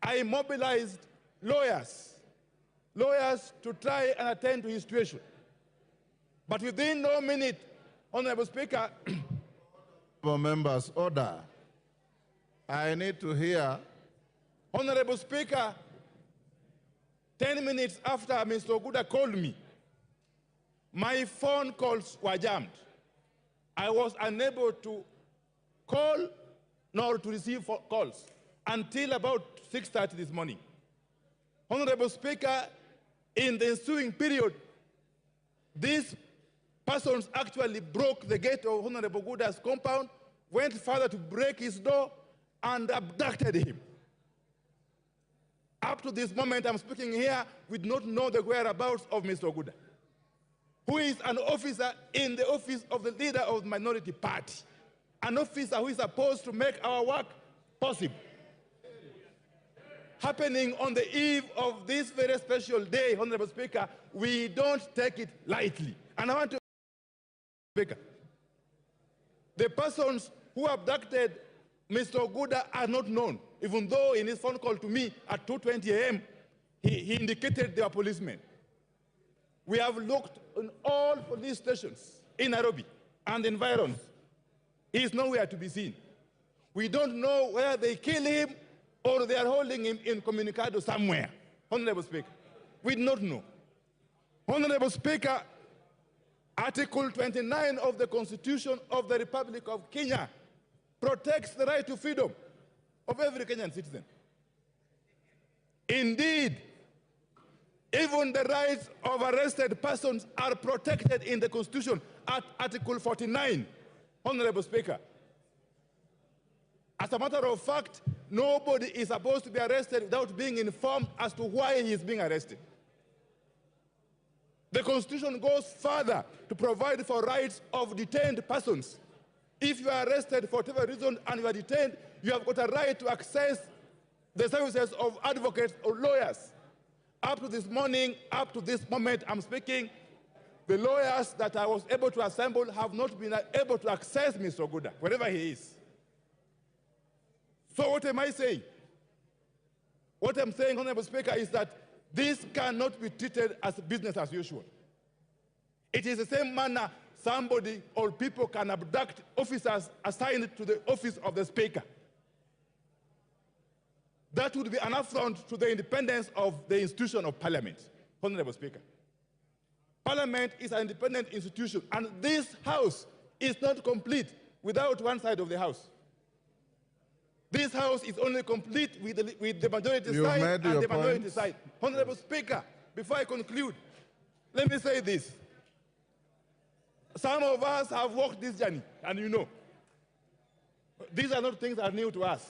I mobilized lawyers to try and attend to his situation. But within no minute, Honorable Speaker. Members, order. I need to hear. Honorable Speaker, 10 minutes after Mr. Oguda called me, my phone calls were jammed. I was unable to call nor to receive calls until about 6:30 this morning. Honorable Speaker, in the ensuing period, these persons actually broke the gate of Honorable Oguda's compound, went further to break his door, and abducted him. Up to this moment I'm speaking here, we do not know the whereabouts of Mr. Oguda, who is an officer in the office of the leader of the minority party, an officer who is supposed to make our work possible. Happening on the eve of this very special day, Honorable Speaker, we don't take it lightly. And I want to Speaker, the persons who abducted Mr. Oguda are not known, even though in his phone call to me at 2:20 a.m., he indicated they were policemen. We have looked in all police stations in Nairobi and environs. He is nowhere to be seen. We don't know whether they kill him or they are holding him in Communicado somewhere. Honorable Speaker, we do not know. Honorable Speaker, Article 29 of the Constitution of the Republic of Kenya protects the right to freedom of every Kenyan citizen. Indeed, even the rights of arrested persons are protected in the Constitution at Article 49, Honorable Speaker. As a matter of fact, nobody is supposed to be arrested without being informed as to why he is being arrested. The Constitution goes further to provide for rights of detained persons. If you are arrested for whatever reason and you are detained, you have got a right to access the services of advocates or lawyers. Up to this morning, up to this moment I'm speaking, the lawyers that I was able to assemble have not been able to access Mr. Oguda, wherever he is. So what am I saying? What I'm saying, Honorable Speaker, is that this cannot be treated as business as usual. It is the same manner somebody or people can abduct officers assigned to the office of the Speaker. That would be an affront to the independence of the institution of Parliament, Honorable Speaker. Parliament is an independent institution, and this House is not complete without one side of the House. This House is only complete with the majority side and the minority side. Honorable Speaker, before I conclude, let me say this. Some of us have walked this journey, and you know. These are not things that are new to us.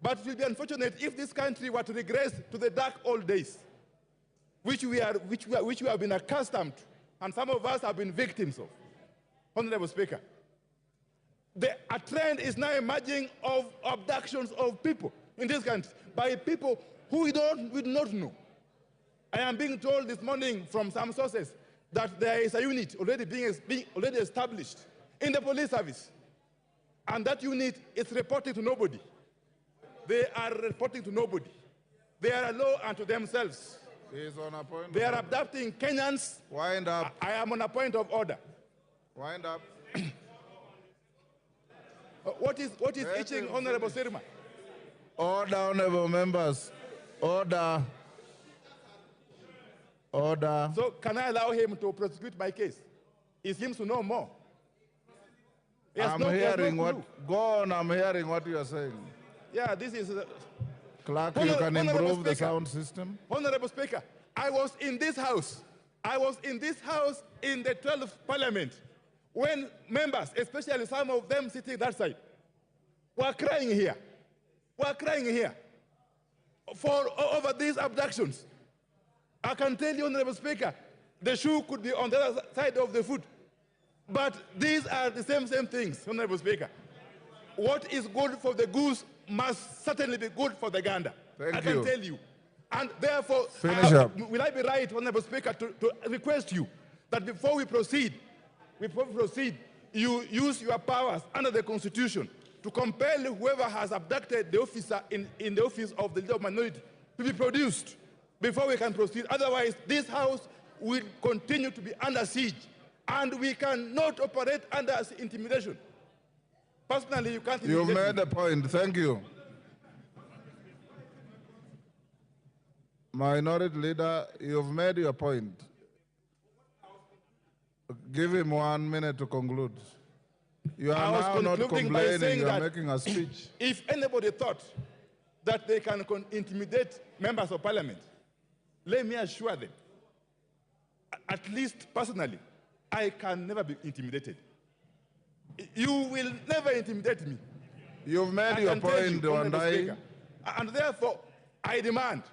But it will be unfortunate if this country were to regress to the dark old days, which we have been accustomed to, and some of us have been victims of. Honorable Speaker, a trend is now emerging of abductions of people in this country by people who we do not know. I am being told this morning from some sources that there is a unit already already established in the police service, and that unit is reporting to nobody. They are reporting to nobody. They are a law unto themselves. He is on a point. They are abducting Kenyans. Wind up. I am on a point of order. Wind up. What is itching, Honorable Sirma? Order, honorable members. Order. Order. So can I allow him to prosecute my case? He seems to know more. I'm hearing what. Go on, I'm hearing what you are saying. Yeah, this is... Clerk, you can improve the sound system. Honorable Speaker, I was in this House. I was in this House in the 12th Parliament when members, especially some of them sitting that side, were crying here. Were crying here over these abductions. I can tell you, Honorable Speaker, the shoe could be on the other side of the foot. But these are the same things, Honorable Speaker. What is good for the goose must certainly be good for the gander. I can tell you. And therefore, will I be right, Honorable Speaker, to request you that before we proceed, you use your powers under the Constitution to compel whoever has abducted the officer in the office of the leader of minority to be produced before we can proceed. Otherwise, this House will continue to be under siege, and we cannot operate under intimidation. Personally, you can't intimidate You've made a point. Thank you. Minority Leader, you've made your point. Give him 1 minute to conclude. You are now not complaining, you are making a speech. If anybody thought that they can intimidate members of parliament, let me assure them, at least personally, I can never be intimidated. You will never intimidate me. You've made your point, Wandai. And therefore, I demand,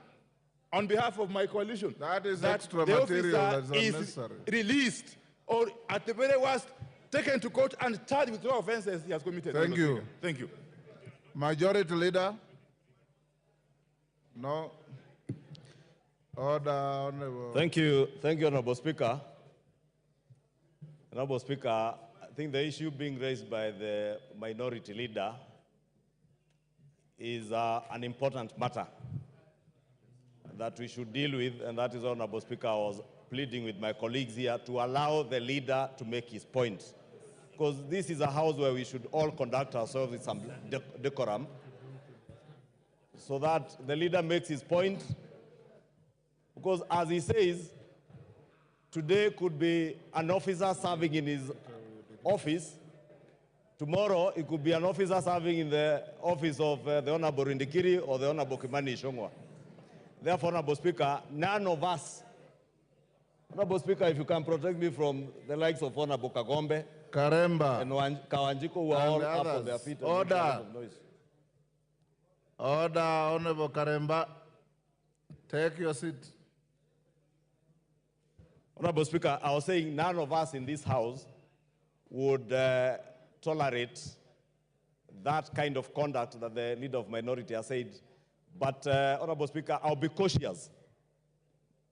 on behalf of my coalition, that extra the material that's is unnecessary. Released, or at the very worst, taken to court and charged with no offenses he has committed. Thank you. Thank you. Majority Leader? No. Order, Honorable. Thank you, Honorable Speaker. Honorable Speaker, I think the issue being raised by the Minority Leader is an important matter that we should deal with, and that is, Honorable Speaker, I was pleading with my colleagues here to allow the leader to make his point. Because this is a house where we should all conduct ourselves with some decorum, so that the leader makes his point. Because as he says, today could be an officer serving in his office. Tomorrow, it could be an officer serving in the office of the Honorable Rindikiri or the Honorable Kimani Ichungwa. Therefore, Honorable Speaker, none of us, Honorable Speaker, if you can protect me from the likes of Honorable Kagombe, Karemba, and Kawanjiko, who are all up on their feet. Order. Order, Honorable Karemba. Take your seat. Honorable Speaker, I was saying none of us in this House would tolerate that kind of conduct that the leader of minority has said. But, Honorable Speaker, I'll be cautious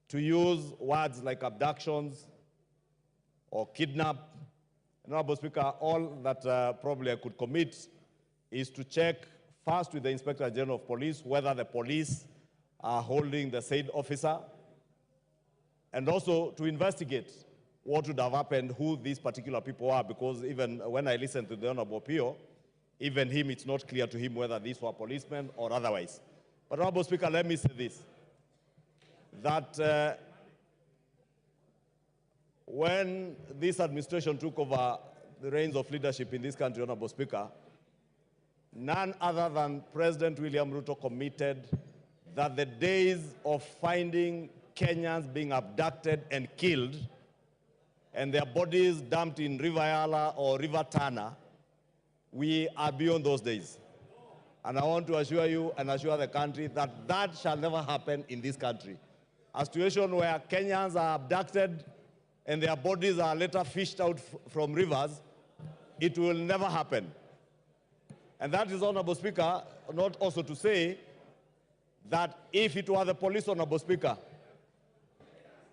to use words like abductions or kidnap. Honorable Speaker, all that probably I could commit is to check first with the Inspector General of Police whether the police are holding the said officer, and also to investigate what would have happened, who these particular people are, because even when I listened to the Honorable Opiya, even him, it's not clear to him whether these were policemen or otherwise. But, Honorable Speaker, let me say this, that when this administration took over the reins of leadership in this country, Honorable Speaker, none other than President William Ruto committed that the days of finding Kenyans being abducted and killed and their bodies dumped in River Yala or River Tana, we are beyond those days. And I want to assure you and assure the country that that shall never happen in this country. A situation where Kenyans are abducted and their bodies are later fished out from rivers, it will never happen. And that is, Honorable Speaker, not also to say that if it were the police, Honorable Speaker,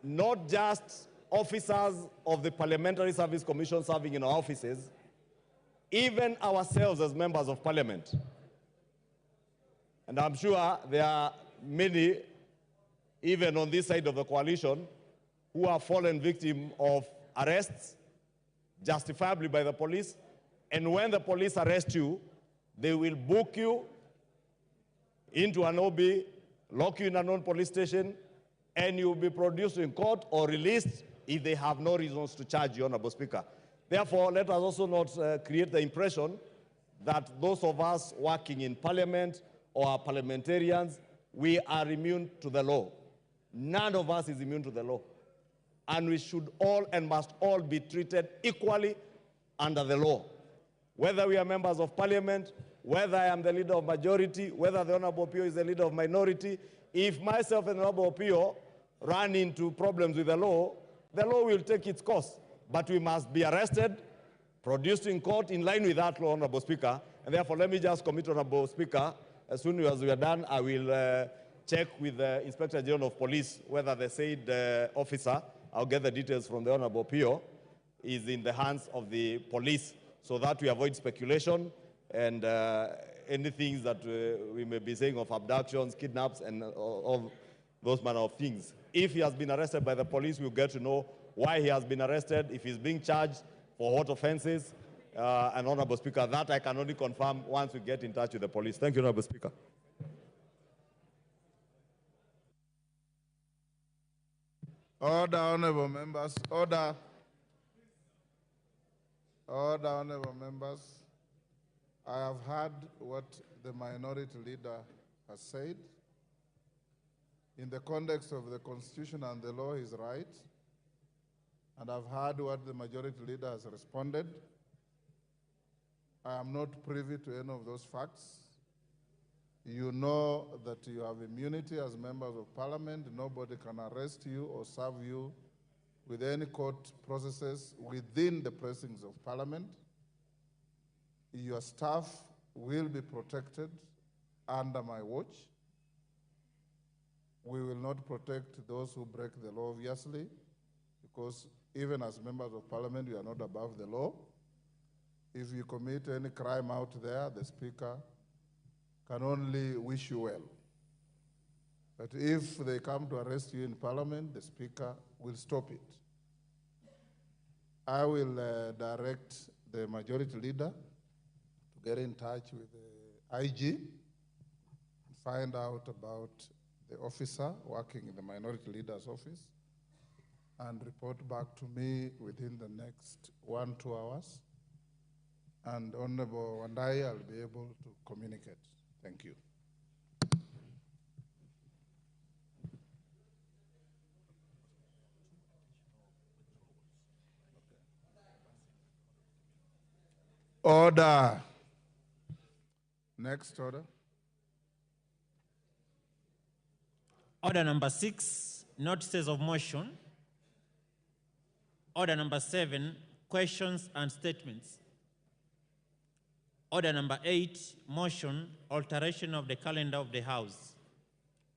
not just officers of the Parliamentary Service Commission serving in our offices, even ourselves as members of Parliament. And I'm sure there are many, even on this side of the coalition, who have fallen victim of arrests, justifiably by the police. And when the police arrest you, they will book you into an OB, lock you in a known police station, and you'll be produced in court or released if they have no reasons to charge you, Honorable Speaker. Therefore, let us also not create the impression that those of us working in Parliament or are parliamentarians, we are immune to the law. None of us is immune to the law. And we should all and must all be treated equally under the law. Whether we are members of Parliament, whether I am the leader of majority, whether the Honorable Opiya is the leader of minority, if myself and the Honorable Opiya run into problems with the law will take its course. But we must be arrested, produced in court in line with that law, Honorable Speaker. And therefore, let me just commit, Honorable Speaker, as soon as we are done, I will check with the Inspector General of Police whether the said officer, I'll get the details from the Honorable Opiya, is in the hands of the police, so that we avoid speculation and anything that we may be saying of abductions, kidnaps, and all those manner of things. If he has been arrested by the police, we'll get to know why he has been arrested, if he's being charged for what offenses, and Honorable Speaker, that I can only confirm once we get in touch with the police. Thank you, Honorable Speaker. Order, honorable members. Order. Order, honorable members. I have heard what the minority leader has said. In the context of the Constitution and the law, he's right. And I've heard what the majority leader has responded. I am not privy to any of those facts. You know that you have immunity as members of parliament. Nobody can arrest you or serve you with any court processes within the precincts of parliament. Your staff will be protected under my watch. We will not protect those who break the law, obviously, because even as members of parliament, we are not above the law. If you commit any crime out there, the Speaker can only wish you well. But if they come to arrest you in Parliament, the Speaker will stop it. I will direct the majority leader to get in touch with the IG and find out about the officer working in the minority leader's office and report back to me within the next 1-2 hours. And Honorable Wandai, I'll be able to communicate. Thank you. Order. Next order. Order number 6, notices of motion. Order number 7, questions and statements. Order number 8, motion, alteration of the calendar of the House.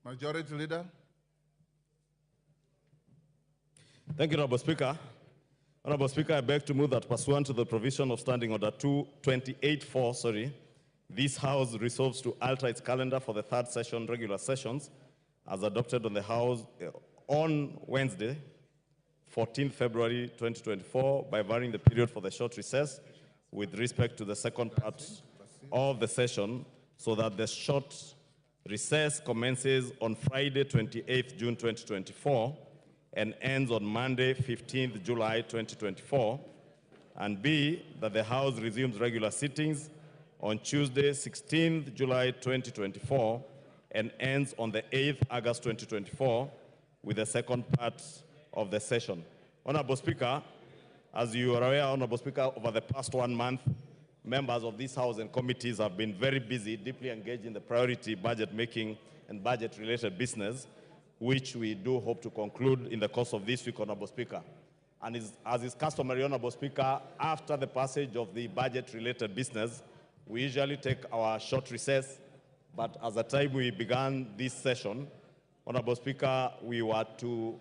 Majority Leader. Thank you, Honorable Speaker. Honorable Speaker, I beg to move that pursuant to the provision of Standing Order 228-4, this House resolves to alter its calendar for the third session, regular sessions, as adopted on the House on Wednesday, 14th February 2024, by varying the period for the short recess with respect to the second part of the session, so that the short recess commences on Friday, 28th June 2024, and ends on Monday, 15th July 2024, and B, that the House resumes regular sittings on Tuesday, 16th July 2024, and ends on the 8th August 2024, with the second part of the session. Honorable Speaker, as you are aware, Honorable Speaker, over the past 1 month, members of this House and committees have been very busy, deeply engaged in the priority budget making and budget-related business, which we do hope to conclude in the course of this week, Honorable Speaker. And as is customary, Honorable Speaker, after the passage of the budget-related business, we usually take our short recess, but at the time we began this session, Honorable Speaker, we were to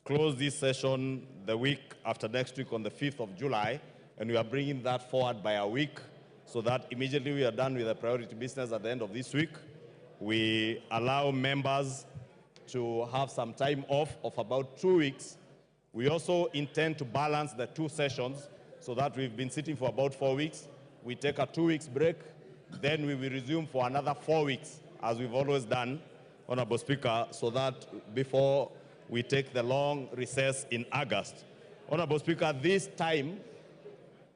close this session the week after next week on the 5th of July, and we are bringing that forward by a week so that immediately we are done with the priority business at the end of this week. We allow members to have some time off of about 2 weeks. We also intend to balance the 2 sessions so that we've been sitting for about 4 weeks. We take a 2 weeks break, then we will resume for another 4 weeks, as we've always done, Honorable Speaker, so that before we take the long recess in August. Honorable Speaker, this time,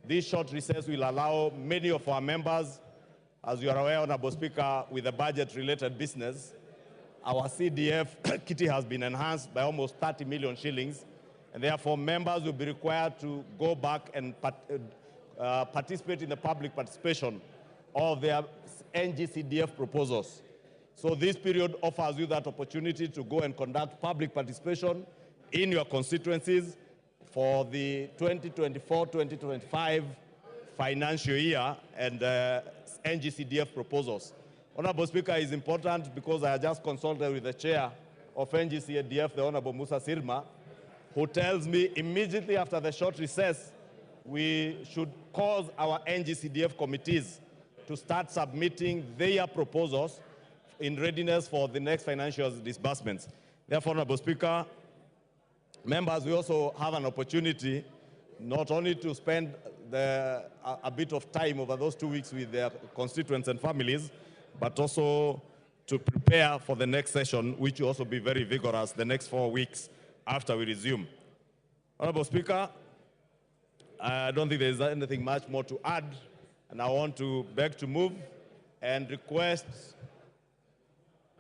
this short recess will allow many of our members, as you are aware, Honorable Speaker, with the budget-related business, our CDF kitty has been enhanced by almost 30 million shillings, and therefore members will be required to go back and participate in the public participation of their NGCDF proposals. So this period offers you that opportunity to go and conduct public participation in your constituencies for the 2024-2025 financial year and NGCDF proposals. Honorable Speaker, is important because I just consulted with the chair of NGCDF, the Honorable Musa Sirma, who tells me immediately after the short recess, we should cause our NGCDF committees to start submitting their proposals in readiness for the next financial disbursements. Therefore, Honorable Speaker, members, we also have an opportunity not only to spend a bit of time over those 2 weeks with their constituents and families, but also to prepare for the next session, which will also be very vigorous the next 4 weeks after we resume. Honorable Speaker, I don't think there's anything much more to add, and I want to beg to move and request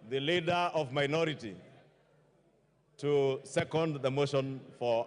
the leader of minority to second the motion for